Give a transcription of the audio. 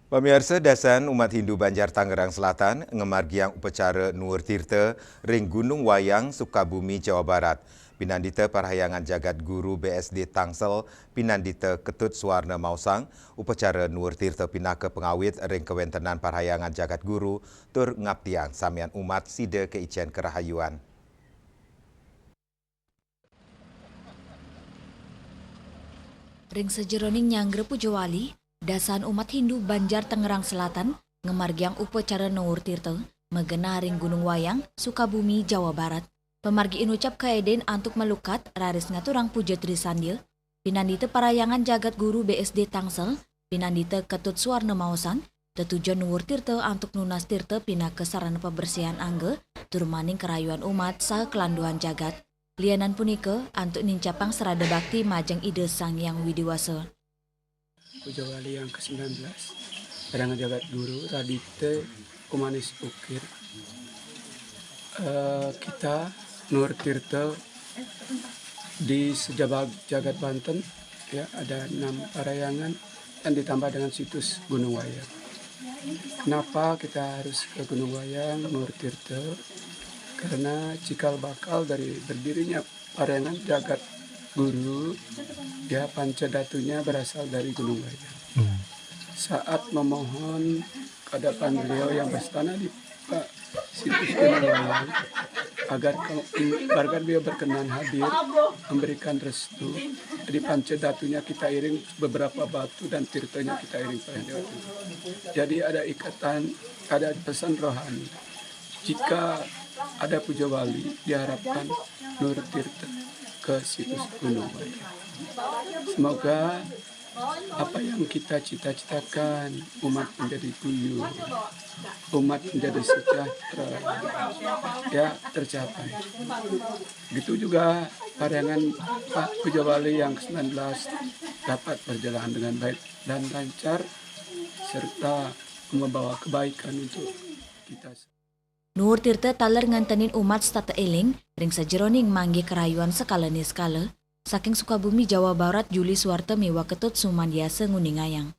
Pemirsa dasan umat Hindu Banjar Tangerang Selatan ngemargiang upacara Nuwur Tirta ring Gunung Wayang Sukabumi Jawa Barat. Pinandita Parahyangan Jagat Guru BSD Tangsel, Pinandita Ketut Suwarna Mausang, upacara Nuwur Tirta pinaka pengawit ring kewentenan Parahyangan Jagat Guru tur ngaptiang samian umat sida keijen kerahayuan. Ring sejeroning nyangger Pujawali, dasan umat Hindu Banjar Tangerang Selatan ngemargiang upacara Nuwur Tirta megena ring Gunung Wayang, Sukabumi, Jawa Barat. Pemargi inucap kaeden antuk melukat raris ngaturang puja Trisandil, pinandita Parahyangan Jagat Guru BSD Tangsel, pinandita Ketut Suwarna Mausang, tetujuan Nuwur Tirta antuk nunas tirta pinaka sarana pembersihan angge, turmaning kerayuan umat saha kelanduan jagat. Lianan punika antuk nincapang serada bakti majang ide Sang Yang Widiwasa. Pujawali yang ke-19, Parahyangan Jagat Guru, Radite Kumanis Ukir. Kita Nuwur Tirta di sejabag Jagat Banten, ya ada 6 parahyangan dan ditambah dengan situs Gunung Wayang. Kenapa kita harus ke Gunung Wayang, Nuwur Tirta? Karena cikal bakal dari berdirinya Parahyangan Jagat Guru, ya pancadatunya berasal dari Gunung Wayang. Saat memohon kehadapan beliau yang berstana di situs Gunung Wayang agar beliau berkenan hadir memberikan restu, di pancadatunya kita iring beberapa batu dan tirtanya kita iring Parahyangan. Jadi ada ikatan, ada pesan rohani. Jika ada puja wali, diharapkan Nuwur Tirta ke situs Gunung Wayang. Semoga apa yang kita cita-citakan, umat menjadi guyup, umat menjadi sejahtera, ya tercapai. Begitu juga Parahyangan Pak Puja Wali yang ke-19 dapat berjalan dengan baik dan lancar, serta membawa kebaikan untuk kita. Nuwur Tirta taler ngantenin umat stata eling ring sajeroning mangge kerayuan skala ni skala saking Sukabumi Jawa Barat Juli Suwarta miwa Ketut Sumandiasa Nguningayang.